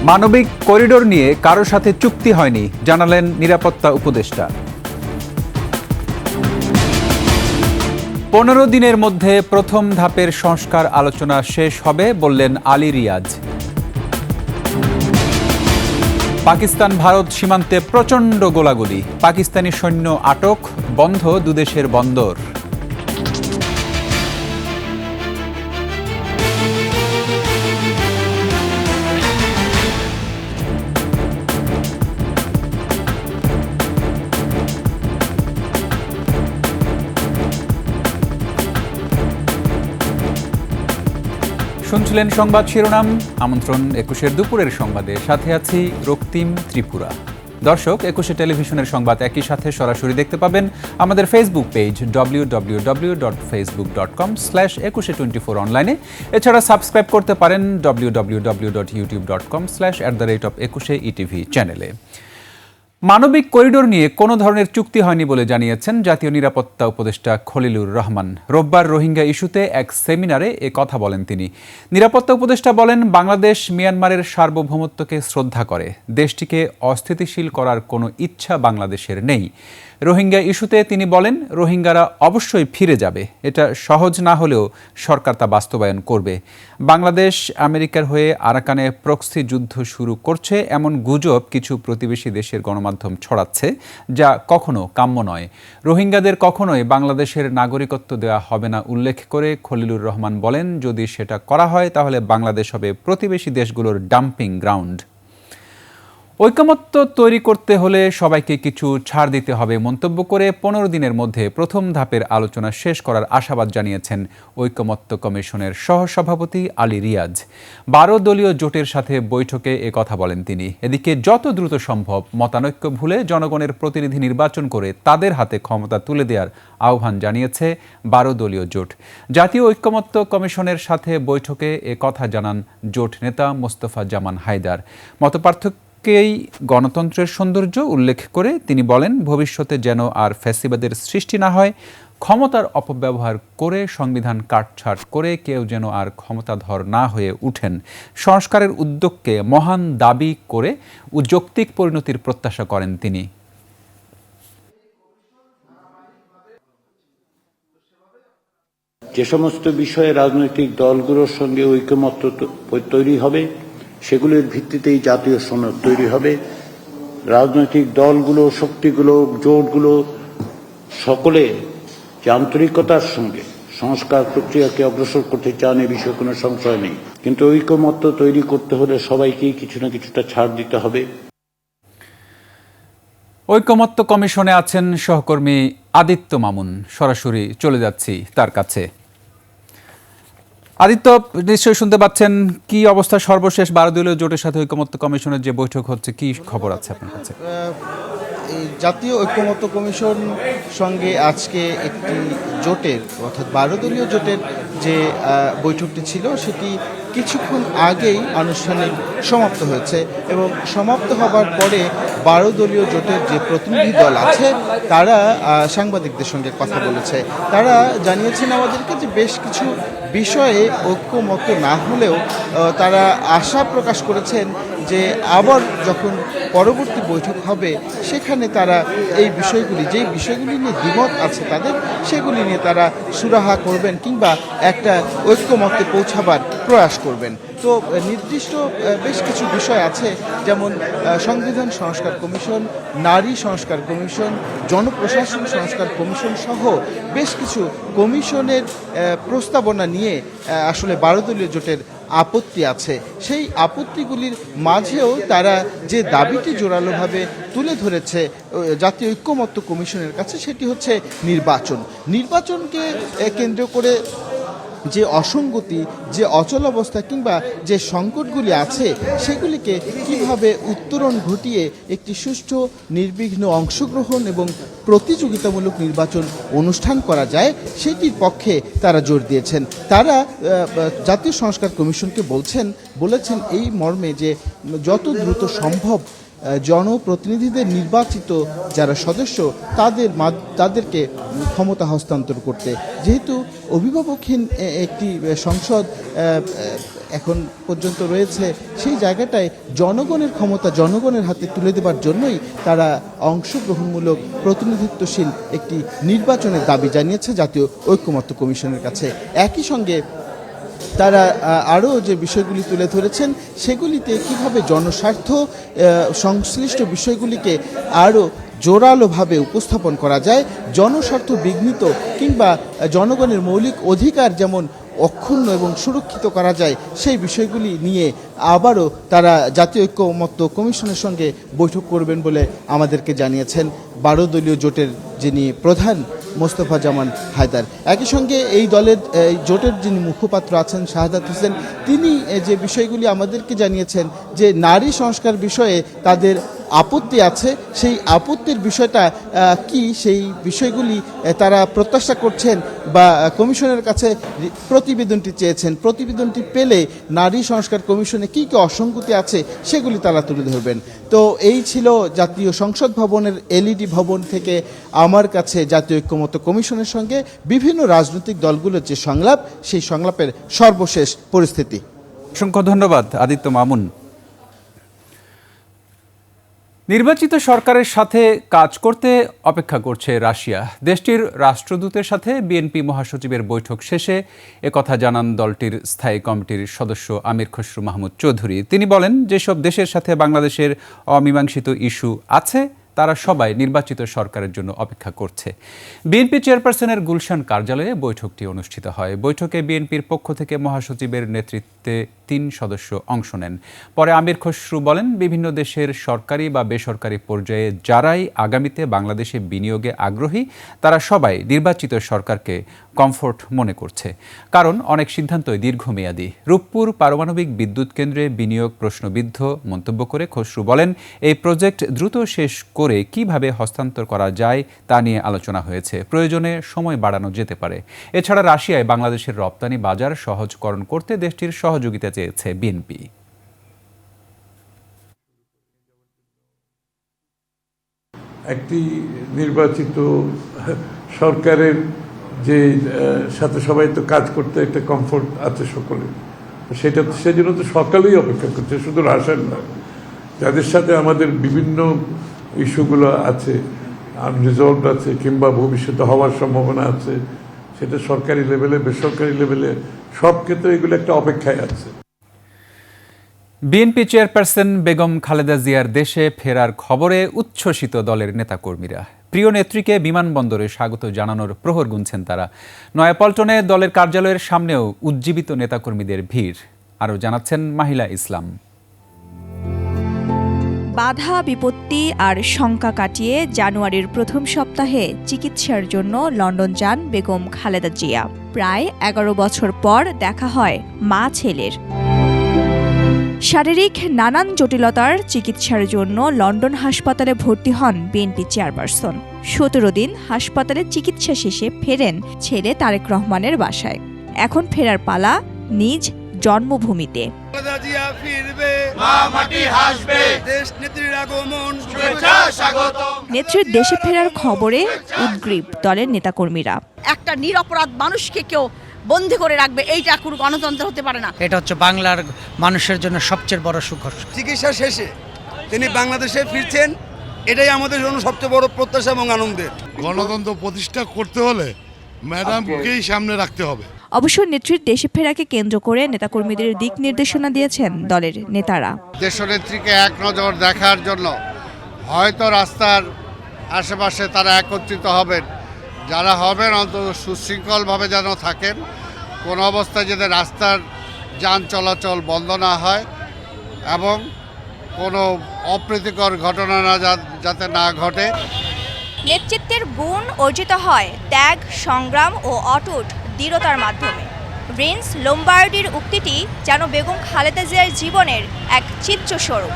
মানবিক করিডোর নিয়ে কারো সাথে চুক্তি হয়নি, জানালেন নিরাপত্তা উপদেষ্টা। 15 দিনের মধ্যে প্রথম ধাপের সংস্কার আলোচনা শেষ হবে বললেন আলী রিয়াজ। পাকিস্তান ভারত সীমান্তে প্রচণ্ড গোলাগুলি, পাকিস্তানি সৈন্য আটক, বন্ধ দুদেশের বন্দর। শুনছিলেন সংবাদ শিরোনাম। আমন্ত্রণ 21 দুপুরের সংবাদে, সাথে আছি রক্তিম ত্রিপুরা। দর্শক, 21 টেলিভিশনের সংবাদ একই সাথে সরাসরি দেখতে পাবেন আমাদের ফেসবুক পেজ www.facebook.com/2124 অনলাইনে। এছাড়া সাবস্ক্রাইব করতে পারেন www.youtube.com/@21etv চ্যানেলে। মানবিক করিডোর নিয়ে কোনো ধরনের চুক্তি হয়নি বলে জানিয়েছেন জাতীয় নিরাপত্তা উপদেষ্টা খলিলুর রহমান। রোববার রোহিঙ্গা ইস্যুতে এক সেমিনারে এ কথা বলেন তিনি। নিরাপত্তা উপদেষ্টা বলেন, বাংলাদেশ মিয়ানমারের সার্বভৌমত্বকে শ্রদ্ধা করে, দেশটিকে অস্থিতিশীল করার কোনো ইচ্ছা বাংলাদেশের নেই। রোহিঙ্গা ইস্যুতে তিনি বলেন, রোহিঙ্গারা অবশ্যই ফিরে যাবে, এটা সহজ না হলেও সরকার তা বাস্তবায়ন করবে। বাংলাদেশ আমেরিকার হয়ে আরাকানে প্রক্সি যুদ্ধ শুরু করছে এমন গুজব কিছু প্রতিবেশী দেশের গণমাধ্যম ছড়াচ্ছে, যা কখনো কাম্য নয়। রোহিঙ্গাদের কখনোই বাংলাদেশের নাগরিকত্ব দেওয়া হবে না উল্লেখ করে খলিলুর রহমান বলেন, যদি সেটা করা হয় তাহলে বাংলাদেশ হবে প্রতিবেশী দেশগুলোর ডাম্পিং গ্রাউন্ড। ঐকমত্য তৈরি করতে হলে সবাইকে কিছু ছাড় দিতে হবে মন্তব্য করে 15 দিনের মধ্যে প্রথম ধাপের আলোচনা শেষ করার আশাবাদ জানিয়েছেন ঐকমত্য কমিশনের সহসভাপতি আলী রিয়াজ। 12 দলীয় জোটের সাথে বৈঠকে কথা বলেন তিনি। এদিকে যত দ্রুত সম্ভব মতানৈক্য ভুলে জনগণের প্রতিনিধি নির্বাচন করে তাদের হাতে ক্ষমতা তুলে দেওয়ার আহ্বান জানিয়েছে 12 দলীয় জোট। জাতীয় ঐকমত্য কমিশনের সাথে বৈঠকে কথা জানান জোট নেতা মোস্তফা জামান হায়দার। মতপার্থক্য গণতন্ত্রের সৌন্দর্য উল্লেখ করে তিনি বলেন, ভবিষ্যতে যেন আর ফ্যাসিবাদের সৃষ্টি না হয়, ক্ষমতার অপব্যবহার করে সংবিধান কাটছাঁট করে কেউ যেন আর ক্ষমতাধর না হয়ে উঠেন। সংস্কারের উদ্যোগকে মহান দাবি করে যৌক্তিক পরিণতির প্রত্যাশা করেন তিনি। যে সমস্ত বিষয়ে রাজনৈতিক দলগুলোর সঙ্গে ঐকমত্য তৈরি হবে, সেগুলির ভিত্তিতেই জাতীয় সনদ তৈরি হবে। রাজনৈতিক দলগুলো, শক্তিগুলো, জোটগুলো সকলে যে আন্তরিকতার সঙ্গে সংস্কার প্রক্রিয়াকে অগ্রসর করতে চান, এ বিষয়ে কোনো সংশয় নেই। কিন্তু ঐকমত্য তৈরি করতে হলে সবাইকেই কিছু না কিছুটা ছাড় দিতে হবে। ঐকমত্য কমিশনে আছেন সহকর্মী আদিত্য মামুন। সরাসরি চলে যাচ্ছি তার কাছে। আদিত্য, নিশ্চয়ই শুনতে পাচ্ছেন, কি অবস্থা সর্বশেষ 12 দলীয় জোটের সাথে ঐকমত্য কমিশনের যে বৈঠক হচ্ছে, কি খবর আছে আপনার কাছে? এই জাতীয় ঐকমত্য কমিশন সঙ্গে আজকে একটি জোটের অর্থাৎ 12 দলীয় জোটের যে বৈঠকটি ছিল সেটি কিছুক্ষণ আগেই আনুষ্ঠানিক সমাপ্ত হয়েছে এবং সমাপ্ত হবার পরে 12 দলীয় জোটের যে প্রতিনিধি দল আছে তারা সাংবাদিকদের সঙ্গে কথা বলেছে। তারা জানিয়েছেন আমাদেরকে যে বেশ কিছু বিষয়ে ঐক্যমত না হলেও তারা আশা প্রকাশ করেছেন যে আবার যখন পরবর্তী বৈঠক হবে সেখানে তারা এই বিষয়গুলি, যেই বিষয়গুলি নিয়ে দ্বিমত আছে তাদের, সেগুলি নিয়ে তারা সুরাহা করবেন কিংবা একটা ঐক্যমতে পৌঁছাবার প্রয়াস করবেন। তো নির্দিষ্ট বেশ কিছু বিষয় আছে, যেমন সংবিধান সংস্কার কমিশন, নারী সংস্কার কমিশন, জনপ্রশাসন সংস্কার কমিশন সহ বেশ কিছু কমিশনের প্রস্তাবনা নিয়ে আসলে 12 দলীয় জোটের আপত্তি আছে। সেই আপত্তিগুলির মাঝেও তারা যে দাবিটি জোরালোভাবে তুলে ধরেছে জাতীয় ঐক্যমত্য কমিশনের কাছে, সেটি হচ্ছে নির্বাচনকে কেন্দ্র করে যে অসঙ্গতি, যে অচলাবস্থা কিংবা যে সংকটগুলি আছে সেগুলিকে কিভাবে উত্তরণ ঘটিয়ে একটি সুষ্ঠু, নির্বিঘ্ন অংশগ্রহণ এবং প্রতিযোগিতামূলক নির্বাচন অনুষ্ঠান করা যায় সেটির পক্ষে তারা জোর দিয়েছেন। তারা জাতীয় সংস্কার কমিশনকে বলেছেন এই মর্মে যে যত দ্রুত সম্ভব জনপ্রতিনিধিদের নির্বাচিত যারা সদস্য তাদেরকে ক্ষমতা হস্তান্তর করতে, যেহেতু অভিভাবকহীন একটি সংসদ এখন পর্যন্ত রয়েছে সেই জায়গাটায় জনগণের ক্ষমতা জনগণের হাতে তুলে দেবার জন্যই তারা অংশগ্রহণমূলক প্রতিনিধিত্বশীল একটি নির্বাচনের দাবি জানিয়েছে জাতীয় ঐক্যমত্য কমিশনের কাছে। একই সঙ্গে তারা আরও যে বিষয়গুলি তুলে ধরেছেন সেগুলিতে কিভাবে জনস্বার্থ সংশ্লিষ্ট বিষয়গুলিকে আরও জোরালোভাবে উপস্থাপন করা যায়, জনস্বার্থ বিঘ্নিত কিংবা জনগণের মৌলিক অধিকার যেমন অক্ষুণ্ণ এবং সুরক্ষিত করা যায় সেই বিষয়গুলি নিয়ে আবারও তারা জাতীয় ঐক্যমত্য কমিশনের সঙ্গে বৈঠক করবেন বলে আমাদেরকে জানিয়েছেন 12 দলীয় জোটের যিনি প্রধান মোস্তফা জামান হায়দার। একই সঙ্গে এই দলের জোটের যিনি মুখপাত্র আছেন শাহাদাত হোসেন, তিনি যে বিষয়গুলি আমাদেরকে জানিয়েছেন যে নারী সংস্কার বিষয়ে তাদের আপত্তি আছে, সেই আপত্তির বিষয়টা কি সেই বিষয়গুলি তারা প্রত্যাশা করছেন বা কমিশনের কাছে প্রতিবেদনটি চেয়েছেন, প্রতিবেদনটি পেলে নারী সংস্কার কমিশনে কী কী অসঙ্গতি আছে সেগুলি তারা তুলে ধরবেন। তো এই ছিল জাতীয় সংসদ ভবনের এলইডি ভবন থেকে আমার কাছে জাতীয় ঐক্যমত্য কমিশনের সঙ্গে বিভিন্ন রাজনৈতিক দলগুলোর যে সংলাপ, সেই সংলাপের সর্বশেষ পরিস্থিতি। অসংখ্য ধন্যবাদ আদিত্য মামুন। নির্বাচিত সরকারের সাথে কাজ করতে অপেক্ষা করছে রাশিয়া। দেশটির রাষ্ট্রদূতের সাথে বিএনপি মহাসচিবের বৈঠক শেষে একথা জানান দলটির স্থায়ী কমিটির সদস্য আমির খসরু মাহমুদ চৌধুরী। তিনি বলেন, যেসব দেশের সাথে বাংলাদেশের অমীমাংসিত ইস্যু আছে তারা সবাই নির্বাচিত সরকারের জন্য অপেক্ষা করছে। বিএনপি চেয়ারপারসনের গুলশান কার্যালয়ে বৈঠকটি অনুষ্ঠিত হয়। বৈঠকে বিএনপির পক্ষ থেকে মহাসচিবের নেতৃত্বে 3 সদস্য অংশ নেন। পরে আমির খসরু বলেন, বিভিন্ন দেশের সরকারি বা বেসরকারি পর্যায়ে যারাই আগামীতে বাংলাদেশে বিনিয়োগে আগ্রহী তারা সবাই নির্বাচিত সরকারকে কমফোর্ট মনে করছে, কারণ অনেক সিদ্ধান্তই দীর্ঘমেয়াদী। রূপপুর পারমাণবিক বিদ্যুৎ কেন্দ্রে বিনিয়োগ প্রশ্নবিদ্ধ মন্তব্য করে খসরু বলেন, এই প্রজেক্ট দ্রুত শেষ করে কিভাবে হস্তান্তর করা যায় তা নিয়ে আলোচনা হয়েছে, প্রয়োজনে সময় বাড়ানো যেতে পারে। এছাড়া রাশিয়ায় বাংলাদেশের রপ্তানি বাজার সহজকরণ করতে দেশটির সহযোগিতা চেয়েছে বিএনপি। একটি নির্বাচিত সরকারের যে সাথে সবাই তো কাজ করতে একটা কমফোর্ট আছে সকলে, সেটা সেজন্য তো সকালেই অপেক্ষা করছে, শুধু রাশিয়ার নয়, যাদের সাথে আমাদের বিভিন্ন ইস্যুগুলো আছে, আনরিজলভড আছে কিংবা ভবিষ্যতে হওয়ার সম্ভাবনা আছে, সেটা সরকারি লেভেলে বেসরকারি লেভেলে সব ক্ষেত্রে এগুলো একটা অপেক্ষায় আছে। বিএনপি চেয়ারপারসন বেগম খালেদা জিয়ার দেশে ফেরার খবরে উচ্ছ্বসিত দলের নেতাকর্মীরা। প্রিয় নেত্রীকে বিমানবন্দরে স্বাগত জানানোর প্রহর গুনছেন তারা। নয়াপল্টনে দলের কার্যালয়ের সামনেও উজ্জীবিত নেতাকর্মীদের ভিড়। আরও জানাচ্ছেন মাহিলা ইসলাম। বাধা বিপত্তি আর শঙ্কা কাটিয়ে জানুয়ারির প্রথম সপ্তাহে চিকিৎসার জন্য লন্ডন যান বেগম খালেদা জিয়া। প্রায় 11 বছর পর দেখা হয় মা ছেলের। শারীরিক নানান জটিলতার চিকিৎসার জন্য লন্ডন হাসপাতালে ভর্তি হন বিএনপি চেয়ারপারসন। 17 দিন হাসপাতালে চিকিৎসা শেষে ফেরেন ছেলে তারেক রহমানের বাসায়। এখন ফেরার পালা নিজ জন্মভূমিতে। নেত্রীর দেশে ফেরার খবরে উদ্গ্রীব দলের নেতাকর্মীরা। একটা নিরপরাধ মানুষকে কেউ বন্দী করে রাখবে, এইটা কোনো গণতন্ত্র হতে পারে না। এটা হচ্ছে বাংলার মানুষের জন্য সবচেয়ে বড় সুখবর। চিকিৎসা শেষে তিনি বাংলাদেশে ফিরছেন, এটাই আমাদের জন্য সবচেয়ে বড় প্রত্যাশা এবং আনন্দের। গণতন্ত্র প্রতিষ্ঠা করতে হলে ম্যাডামকেই সামনে রাখতে হবে। অবশ্য নেত্রীর দেশে ফেরাকে কেন্দ্র করে নেতাকর্মীদের দিক নির্দেশনা দিয়েছেন দলের নেতারা। দেশনেত্রীকে এক নজর দেখার জন্য হয়তো রাস্তার আশেপাশে তারা একত্রিত হবেন, যারা হবেন অন্তত সুশৃঙ্খলভাবে যেন থাকেন, কোনো অবস্থায় যাতে রাস্তার যান চলাচল বন্ধ না হয় এবং কোনো অপ্রীতিকর ঘটনা যাতে না ঘটে। নেতৃত্বের গুণ অর্জিত হয় ত্যাগ, সংগ্রাম ও অটুট দৃঢ়তার মাধ্যমে। প্রিন্স লোম্বার্ডির উক্তিটি যেন বেগম খালেদা জিয়ার জীবনের এক চিত্রস্বরূপ।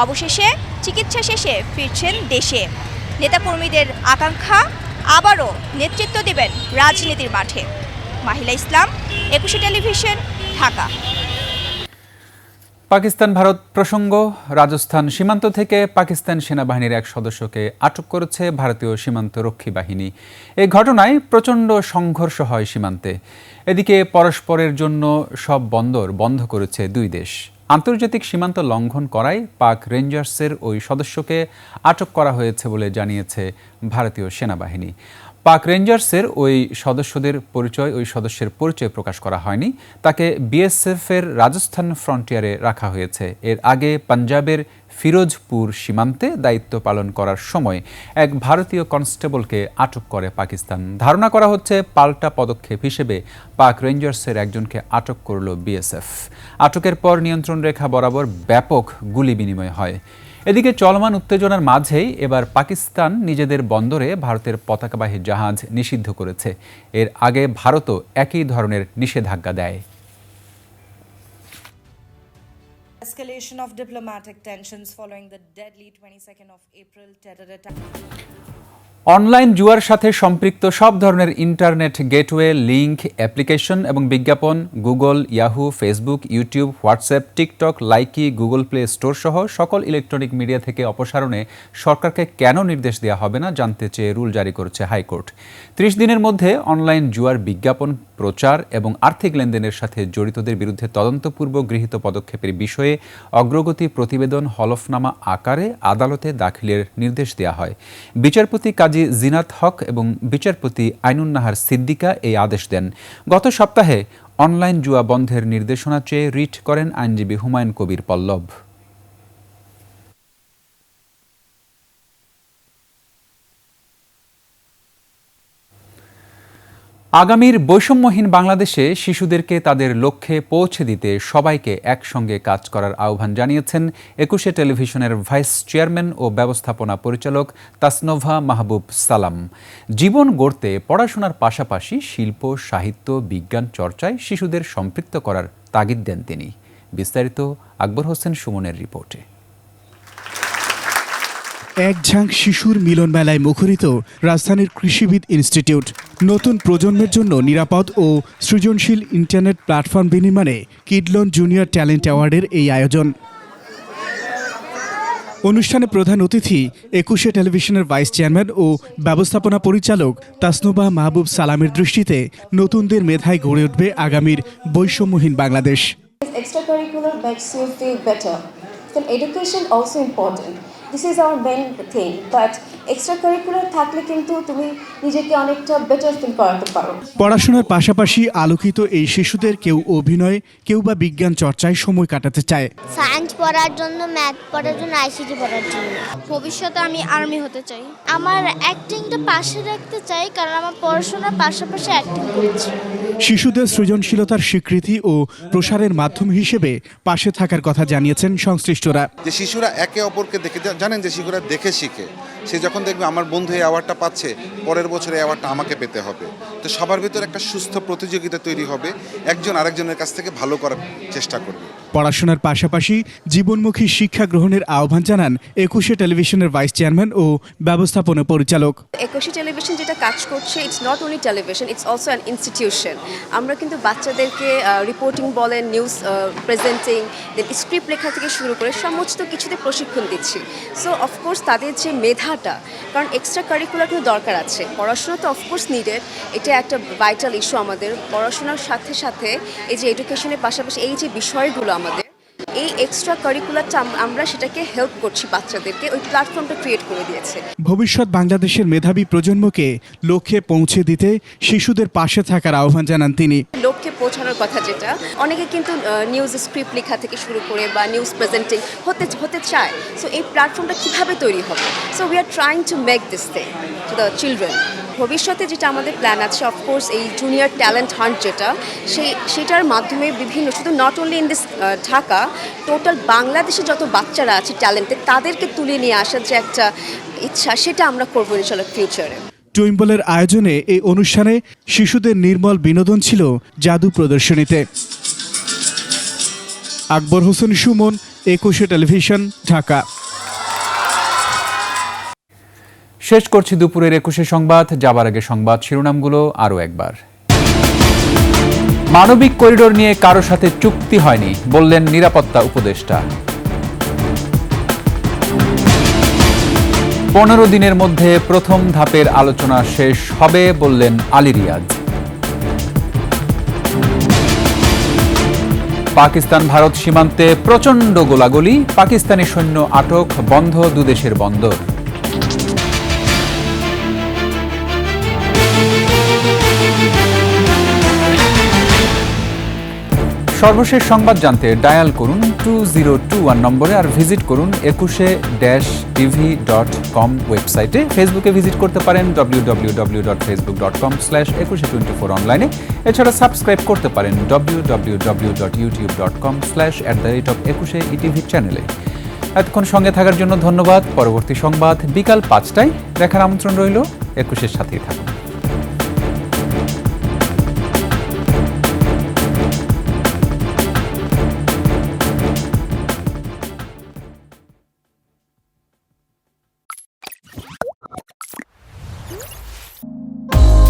অবশেষে চিকিৎসা শেষে ফিরছেন দেশে। নেতাকর্মীদের আকাঙ্ক্ষা আবারও নেতৃত্ব দেবেন রাজনীতির মাঠে। মাহিলা ইসলাম, 21 টেলিভিশন, ঢাকা। পাকিস্তান ভারত প্রসঙ্গ। রাজস্থান সীমান্ত থেকে পাকিস্তান সেনাবাহিনীর এক সদস্যকে আটক করেছে ভারতীয় সীমান্ত রক্ষী বাহিনী। এই ঘটনায় প্রচণ্ড সংঘর্ষ হয় সীমান্তে। এদিকে পরস্পরের জন্য সব বন্দর বন্ধ করেছে দুই দেশ। আন্তর্জাতিক সীমান্ত লঙ্ঘন করায় পাক রেঞ্জার্সের ওই সদস্যকে আটক করা হয়েছে বলে জানিয়েছে ভারতীয় সেনাবাহিনী। পাক রেঞ্জার্সের ওই সদস্যের পরিচয় প্রকাশ করা হয়নি। তাকে বিএসএফের রাজস্থান ফ্রন্টিয়ারে রাখা হয়েছে। এর আগে পাঞ্জাবের ফিরোজপুর সীমান্তে দায়িত্ব পালন করার সময় এক ভারতীয় কনস্টেবলকে আটক করে পাকিস্তান। ধারণা করা হচ্ছে পাল্টা পদক্ষেপ হিসেবে পাক রেঞ্জার্সের একজনকে আটক করল বিএসএফ। আটকের পর নিয়ন্ত্রণ রেখা বরাবর ব্যাপক গুলি বিনিময় হয়। এদিকে চলমান উত্তেজনার মাঝেই এবার পাকিস্তান নিজেদের বন্দরে ভারতের পতাকাবাহী জাহাজ নিষিদ্ধ করেছে। এর আগে ভারতও একই ধরনের নিষেধাজ্ঞা দেয়। Escalation of diplomatic tensions following the deadly 22nd of April terror attack. Online জুয়ার সাথে সম্পৃক্ত সব ধরনের ইন্টারনেট গেটওয়ে, লিংক, অ্যাপ্লিকেশন এবং বিজ্ঞাপন Google, Yahoo, Facebook, YouTube, WhatsApp, TikTok, Likee, Google play store সহ সকল ইলেকট্রনিক মিডিয়া থেকে অপসারণে সরকারকে কেন নির্দেশ দেওয়া হবে না জানতে চেয়ে রুল জারি করেছে হাইকোর্ট। 30 দিনের মধ্যে অনলাইন জুয়ার বিজ্ঞাপন, প্রচার এবং আর্থিক লেনদেনের সাথে জড়িতদের বিরুদ্ধে তদন্তপূর্বক গৃহীত পদক্ষেপের বিষয়ে অগ্রগতি প্রতিবেদন হলফনামা আকারে আদালতে দাখিলের নির্দেশ দেওয়া হয়। বিচারপতি কাজী জিনাত হক এবং বিচারপতি আইনুন নাহার সিদ্দিকা এই আদেশ দেন। গত সপ্তাহে অনলাইন জুয়া বন্ধের নির্দেশনা চেয়ে রিট করেন আইনজীবী হুমায়ুন কবির পল্লব। আগামীর বৈষম্যহীন বাংলাদেশে শিশুদেরকে তাদের লক্ষ্যে পৌঁছে দিতে সবাইকে একসঙ্গে কাজ করার আহ্বান জানিয়েছেন 21 টেলিভিশনের ভাইস চেয়ারম্যান ও ব্যবস্থাপনা পরিচালক তাসনোভা মাহবুব সালাম। জীবন গড়তে পড়াশোনার পাশাপাশি শিল্প, সাহিত্য, বিজ্ঞান চর্চায় শিশুদের সম্পৃক্ত করার তাগিদ দেন তিনি। বিস্তারিত আকবর হোসেন সুমনের রিপোর্টে। এক ঝাঁক শিশুর মিলন মেলায় মুখরিত রাজধানীর কৃষিবিদ ইনস্টিটিউট। নতুন প্রজন্মের জন্য নিরাপদ ও সৃজনশীল ইন্টারনেট প্ল্যাটফর্ম বিনির্মাণে কিডলন জুনিয়র ট্যালেন্ট অ্যাওয়ার্ডের এই আয়োজন। অনুষ্ঠানে প্রধান অতিথি 21 টেলিভিশনের ভাইস চেয়ারম্যান ও ব্যবস্থাপনা পরিচালক তাসনোভা মাহবুব সালামের দৃষ্টিতে নতুনদের মেধায় গড়ে উঠবে আগামীর বৈষম্যহীন Bangladesh. Extracurricular makes you feel better. Then education also important. This is our main thing, but extracurricular থাকলে কিন্তু তুমি নিজেকে অনেকটা বেটার ফিল করাতে পারো। পড়াশোনার পাশাপাশি আলোকিত এই শিশুদের কেউ অভিনয়, কেউ বা বিজ্ঞান চর্চায় সময় কাটাতে চায়। সায়েন্স পড়ার জন্য, ম্যাথ পড়ার জন্য, আইসিটি পড়ার জন্য। ভবিষ্যতে আমি আর্মি হতে চাই। আমার অ্যাক্টিংটা পাশে রাখতে চাই, কারণ আমার পড়াশোনার পাশাপাশি অ্যাক্টিং করছি। শিশুদের সৃজনশীলতার স্বীকৃতি ও প্রসারের মাধ্যম হিসেবে পাশে থাকার কথা জানিয়েছেন সংশ্লিষ্টরা। যে শিশুরা একে অপরকে দেখে, জানেন যে শিশুরা দেখে শিখে, সে যখন দেখবে আমার বন্ধু এই অ্যাওয়ার্ডটা পাচ্ছে, পরের বছর এই অ্যাওয়ার্ডটা আমাকে পেতে হবে। তো সবার ভিতরে একটা সুস্থ প্রতিযোগিতা তৈরি হবে, একজন আরেকজনের কাছ থেকে ভালো করার চেষ্টা করবে। পড়াশোনার পাশাপাশি জীবনমুখী শিক্ষা গ্রহণের আহ্বান জানান 21 টেলিভিশনের ভাইস চেয়ারম্যান ও ব্যবস্থাপনা পরিচালক। 21 টেলিভিশন যেটা কাজ করছে, it's not only television, it's also an institution. আমরা কিন্তু বাচ্চাদেরকে রিপোর্টিং বলেন, নিউজ প্রেজেন্টিং, দেন স্ক্রিপ্ট লেখা থেকে শুরু করে সমস্ত কিছুতে প্রশিক্ষণ দিচ্ছি। সো অফকোর্স তাদের যে মেধাটা, কারণ এক্সট্রা কারিকুলার কিন্তু দরকার আছে। পড়াশোনা তো অফকোর্স নিডেড, এটা একটা ভাইটাল ইস্যু আমাদের। পড়াশোনার সাথে সাথে এই যে এডুকেশনের পাশাপাশি এই যে বিষয়গুলো আমাদের, এই এক্সট্রা কারিকুলারটা আমরা সেটাকে হেল্প করছি বাচ্চাদেরকে, ওই প্ল্যাটফর্মটা ক্রিয়েট করে দিয়েছে। ভবিষ্যৎ বাংলাদেশের মেধাবী প্রজন্মকে লক্ষ্যে পৌঁছে দিতে শিশুদের পাশে থাকার আহ্বান জানান তিনি। লক্ষ্যে পৌঁছানোর কথা যেটা, অনেকে কিন্তু নিউজ স্ক্রিপ্ট লেখা থেকে শুরু করে বা নিউজ প্রেজেন্টিং হতে চায়। সো এই প্ল্যাটফর্মটা কীভাবে তৈরি হবে? So we are trying to make this thing to the children. ভবিষ্যতে যেটা আমাদের প্ল্যান আছে, অফকোর্স এই জুনিয়র ট্যালেন্ট হান্ট যেটা, সেটার মাধ্যমে বিভিন্ন, শুধু not only in this Dhaka, total বাংলাদেশে যত বাচ্চারা আছে ট্যালেন্টেড, তাদেরকে তুলে নিয়ে আসার যে একটা ইচ্ছা, সেটা আমরা করবো ইনশাআল্লাহ ফিউচারে। টুইম্বলের আয়োজনে এই অনুষ্ঠানে শিশুদের নির্মল বিনোদন ছিল জাদু প্রদর্শনীতে। আকবর হোসেন সুমন, 21 টেলিভিশন, ঢাকা। শেষ করছি দুপুরের 21 সংবাদ। যাবার আগে সংবাদ শিরোনামগুলো আরও একবার। মানবিক করিডোর নিয়ে কারো সাথে চুক্তি হয়নি বললেন নিরাপত্তা উপদেষ্টা। 15 দিনের মধ্যে প্রথম ধাপের আলোচনা শেষ হবে বললেন আলী রিয়াজ। পাকিস্তান ভারত সীমান্তে প্রচণ্ড গোলাগুলি, পাকিস্তানি সৈন্য আটক, বন্ধ দুদেশের বন্দর। সর্বশেষ সংবাদ জানতে ডায়াল করুন 2021 নম্বরে আর ভিজিট করুন ekushe-tv.com ওয়েবসাইটে। ফেসবুকে ভিজিট করতে পারেন www.facebook.com/ekushe24 অনলাইনে। এছাড়া সাবস্ক্রাইব করতে পারেন www.youtube.com/@ekushe-etv চ্যানেলে। এতক্ষণ সঙ্গে থাকার জন্য ধন্যবাদ। পরবর্তী সংবাদ বিকাল 5টায় দেখার আমন্ত্রণ রইল। একুশের সাথেই থাকুন।